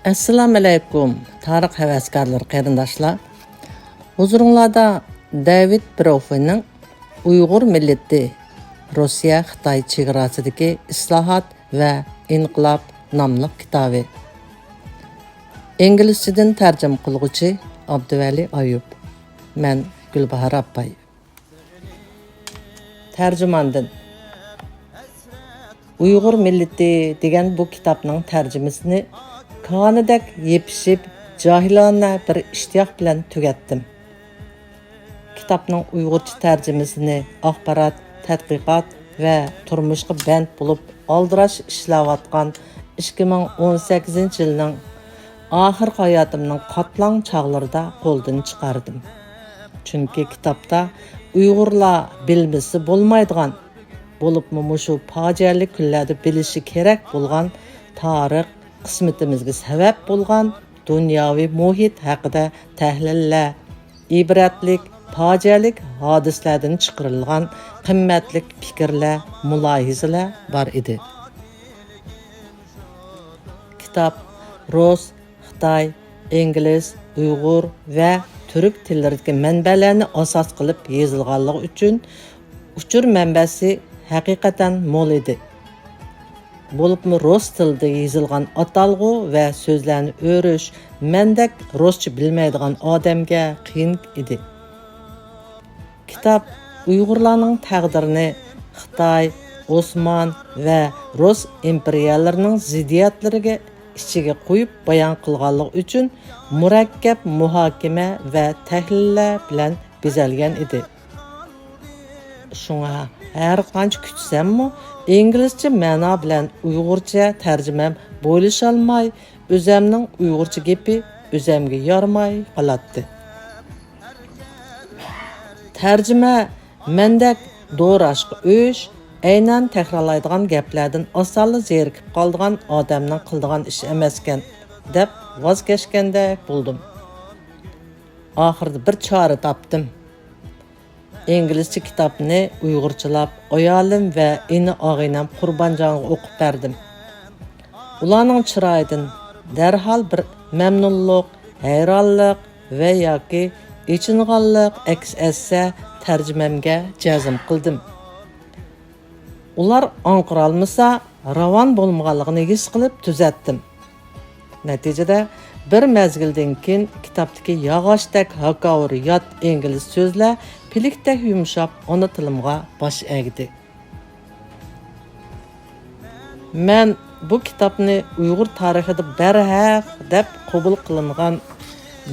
Assalamu alaykum, tarix havaskorlari qarindoshlar. Huzuringlarda David Brofining Uyg'ur millati Rossiya Xitoy chegarasidagi islohot va inqilob nomli kitobi. Inglizchadan tarjima qiluvchi Abduvali Ayub. Men Gulbahor Appay. Tarjimondan Uyg'ur millati degan bu kitobning tarjimasini kanidek yepishib, jahilona bir ishtiyoq bilan tugatdim. Kitobning Uyg'urcha tarjimasini axborot, tadqiqot va turmushga band bo'lib aldirash ishlayotgan 2018-yilning oxirgi hayotimning qatlang chog'larida qo'ldan chiqardim. Chunki kitobda Uyg'urlar bilmisi bo'lmaydigan, bo'libmi mushu fojiali kunlarda bilishi kerak bo'lgan tarix qismatimizga sabab bo'lgan dunyoviy muhit haqida tahlillar, ibratlik, fojialik hodislardan chiqarilgan qimmatli fikrlar, mulohizalar bor edi. Kitob Rus, Xitoy, Ingliz, Uyg'ur va Turk tillaridagi manbalarni asos qilib yozilganligi uchun uchur manbasi haqiqatan mo'l edi. Bo'libmi rus tilida yozilgan atalg'u va so'zlarni o'rish mendek ruscha bilmaydigan odamga qiyin edi. Kitob Uyg'urlarning taqdirini Xitoy, Osman va Rus imperiyalarining ziddiyatlariga ichiga qo'yib bayon qilganligi uchun murakkab muhokama va tahlillar bilan bezalgan edi. Shunga har qancha kutsammi, inglizcha ma'no bilan uyg'urcha tarjimam bo'lisholmay, o'zimning uyg'urcha gapi o'zimga yormay qolatdi. Tarjima mendak do'rashqa o'sh, aynan takrorlaydigan gaplardan osonli zerikib qolgan odamning qildigan ish emaskan deb voz kechgandek bo'ldim. Oxirida bir chora topdim. İngilizce kitobni uyg'urchalab ayolim va ini og'inam Qurbonjonga o'qib berdim. Ularning chiroyidan darhol bir mamnunlik, hayronlik va yoki ichinganlik aks etsa tarjimamga jazm qildim. Ular anqirolmasa ravon bo'lmaganligini his qilib tuzatdim. Natijada bir mezgildan keyin kitobdagi yog'ochdek hakavur yot ingliz so'zlar pilikdek yumshab ona tilimga bosh egdi. Men bu kitobni Uyg'ur tarixida barhaq deb qabul qilingan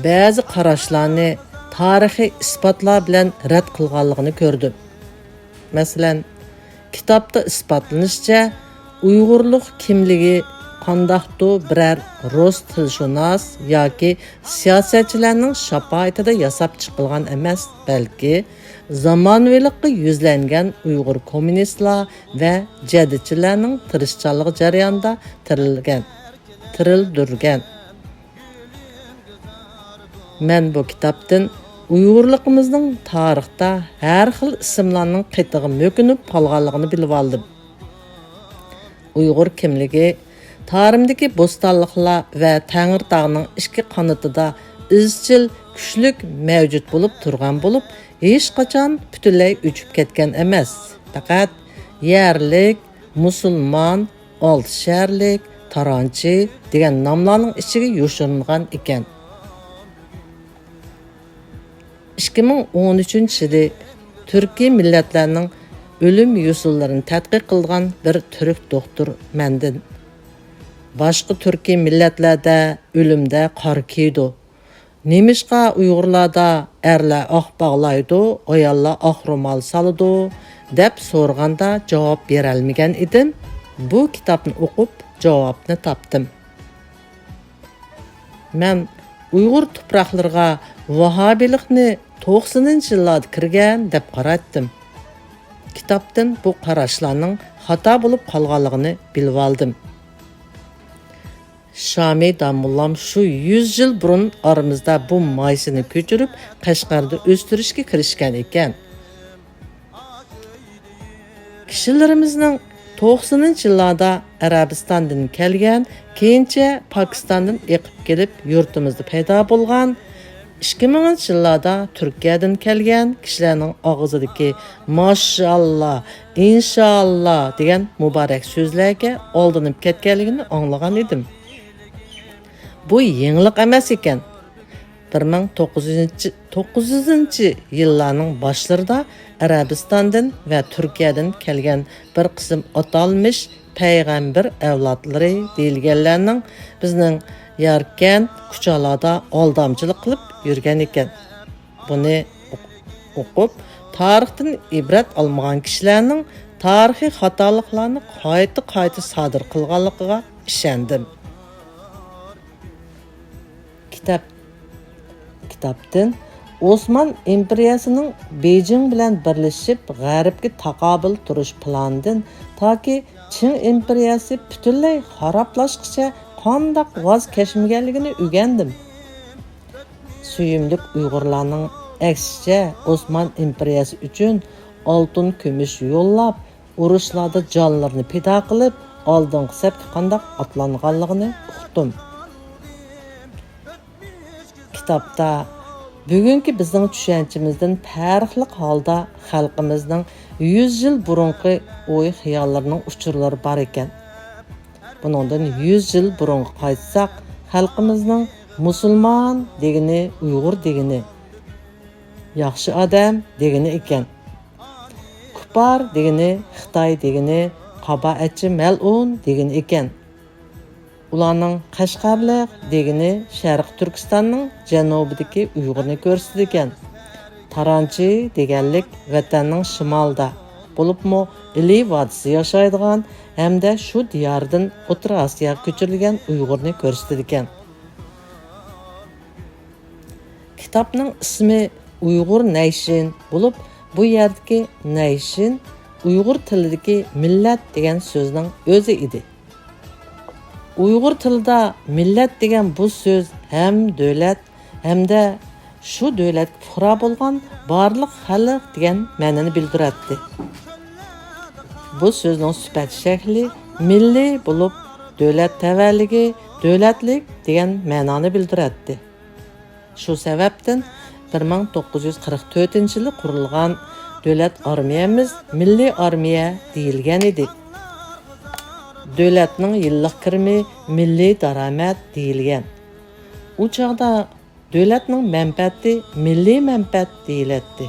ba'zi qarashlarni tarixiy isbotlar bilan rad qilganligini ko'rdim. Masalan, kitobda isbotlanishicha Uyg'urlik kimligi qandaqdu birər rus tilshunos yoki siyosatchilarning shafoatida yasab chiqilgan emas, balki zamonaviylikqa yuzlangan Uyg'ur kommunistlar va jadidchilarning tirishchanligi jarayonida tirildirgan. Men bu kitobdan Uyg'urligimizning tarixda har xil ismlarning qetig'i mo'kinib qolganligini bilib oldim. Uyg'ur kimligi Tarımdaki bostonlıqlar və Təngirtağның iki qanatında izchil kuchlik mavjud bo'lib turgan bo'lib, hech qachon butunlay o'chib ketgan emas. Faqat yerlik, musulmon, oltisharlik, taronchi degan nomlarning ichiga yoshiringan ekan. 2013-yilda Turkiy millatlarning o'lim usullarini tadqiq qilgan bir turk doktor mendan Başqa Türkiy millatlarda ölümdə qar kiydi. Nemishqa Uyg'urlarda erlar oq bağlaydı, ayollar oq ro'mol soladi deb so'raganda javob berolmagan edim. Bu kitobni o'qib javobni topdim. Men Uyg'ur tuproqlariga vahobilikni 90-yillarda kirgan deb qaratdim. Kitobdan bu qarashlarning xato bo'lib qolganligini bilib oldim. Şami Damullam şu 100 yıl burun aramızda bu maysini köçürüp Qashqarda o'stirishga kirishgan ekan. Kishilarimizning 90-cı illarda Arabistondan kelgan, keyincha Pokistondan eqib kelib yurtimizda paydo bo'lgan, 2000-cı yıllarda Türkiye'den kelgan kişilerning og'zidagi maşallah, inşallah degan muborak so'zlarga oldinib ketganligini anglagan edim. Bu yenilik emas ekan. 1900-cı yıllarning boshlarida Arabistondan va Turkiyadan kelgan bir qism atalmış payg'ambar avlodlari deyilganlarning bizning yarkan kuchalarda aldamchilik qilib yurgan ekan. Buni o'qib, tarixdan ibrat olmagan kishilarning tarixiy xatoliklarni qayta sodir qilganligiga ishondim. Kitapdan Osman imperiyasining Beijing bilan birlashib g'arbga taqobil turish planidan toki Çin imperiyasi butunlay xaroblashguncha qandoq voz kechmaganligini o'rgandim. Suyimlik Uyg'urlarning aksicha Osman imperiyasi uchun oltin kumush yo'llab, urushlarda jonlarini fido qilib, oldingi safga qandoq otlanganligini uqdim. Kitapda bugungi bizning tushunchimizdan farqli holda xalqimizning 100 yil burungi o'y-xayollarining uchurlari bor ekan. Buningdan 100 yil burunga qaytsak, xalqimizning musulmon degini, Uyg'ur degini, yaxshi odam degini ekan. Kupar degini, Xitoy degini, qaboatchi mal'un degini ekan. Ularning Qashqarliq degini Sharq Turkistonning janubidagi Uyg'urni ko'rsatdi ekan. Taranchi deganlik vatanning shimolida bo'libmi Ili vodisi yashaydigan hamda shu diyordan O'rta Osiyoga ko'chirilgan Uyg'urni ko'rsatdi ekan. Kitapning ismi Uyg'ur Nation bo'lib, bu yerdagi Nation Uyg'ur tilidagi millat degan so'zning o'zi edi. Uyg'ur tilida millat degan bu so'z ham davlat hamda shu davlatga fuqaro bo'lgan barliq xalq degan ma'noni bildiradi. Bu so'zning sifat shakli milliy bo'lib, davlat tavalligi, davlatlik degan ma'noni bildiradi. Shu sababdan 1944-yili qurilgan davlat armiyamiz milliy armiya deyilgan edi. Davlatning yillik kirimi milliy daromad deyilgan. U chaqda davlatning manfaati milliy manfaat deyiladi.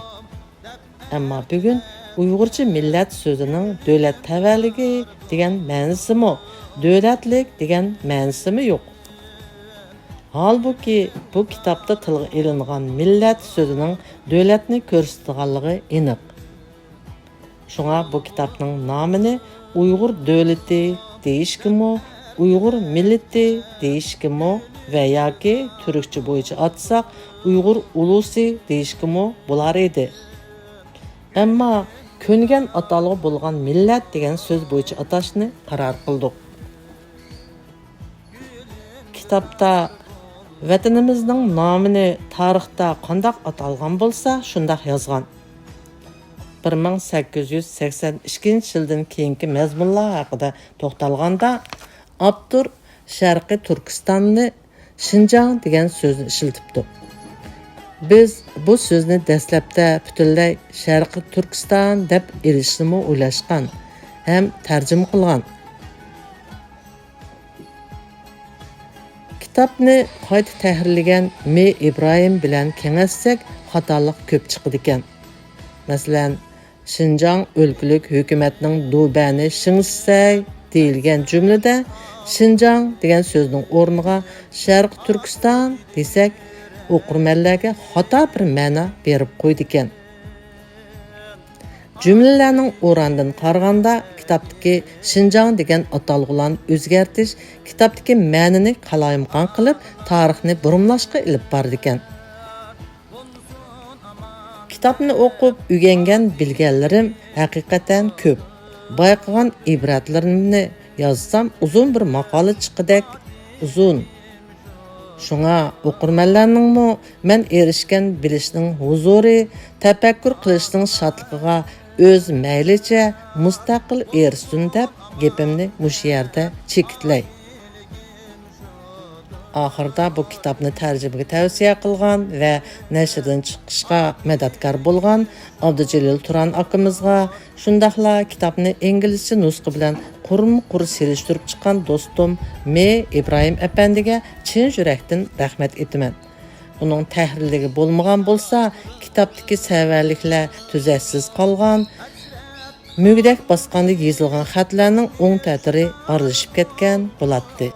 Ammo bugun Uyg'urcha millat so'zining davlat tavalligi degan ma'nosimi, davlatlik degan ma'nosimi yo'q. Halbuki bu kitapda tilga ilingan millat so'zining davlatni ko'rsatganligi aniq. Shunga bu kitapning nomini Uyg'ur davlati deyishkimi, Uyg'ur millati deyishkimi va yoki turkcha bo'yicha atsak Uyg'ur ulusi deyishkimi bo'lar edi. Ammo ko'ngan atalg'i bo'lgan millat degan so'z bo'yicha atashni qaror qildik. Kitapda vatanimizning nomini tarixda qandoq atalgan bo'lsa, shundoq yozgan. 1882-yildan keyingi mazmunlar haqida to'xtalganda, avtor Sharqiy Turkistonni Şinjan degan so'zni ishlatibdi. Biz bu so'zni dastlabda butunlay Sharqiy Turkiston deb erishishni o'ylashgan ham tarjima qilgan. Kitapni qayta tahrirlagan M. İbrahim bilan kengashsak xatolik ko'p chiqdi ekan. Masalan, Şinjan o'lkalik hukumatning Dubani Shingsay deyilgan jumlada Şinjan degan so'zning o'rniga Sharq Turkiston desak, o'qirmanlarga xato bir ma'no berib qo'ydi ekan. Jumlalarning o'randan qaraganda kitobdagi Şinjan degan atalg'ularni o'zgartirish kitobdagi ma'noni qalaymqon qilib, tarixni burumlashga ilib bordi ekan. Kitapni o'qib o'rgangan bilganlarim haqiqatan ko'p. Bayqagan ibratlarimni yozsam uzun bir maqola chiqidek uzun. Shunga o'qirmanlarningmi men erishgan bilishning huzuri, tafakkur qilishning shodligiga o'z maylicha mustaqil erishsin deb gapimni mushu yerda chekitlay. Oxirida bu kitobni tarjimaga tavsiya qilgan va nashrdan chiqishga madadkor bo'lgan Abdujalil Turan akamizga, shundaqla kitobni inglizcha nusxa bilan qurma-qur selishtirib chiqqan do'stim Me Ibrohim apandiga chin yurakdan rahmat etaman. Uning tahririga bo'lmagan bo'lsa, kitobdagi savarliklar tuzaksiz qolgan, mügdek bosqanda yezilgan xatlarning o'ng ta'siri aralashib ketgan bo'ladi.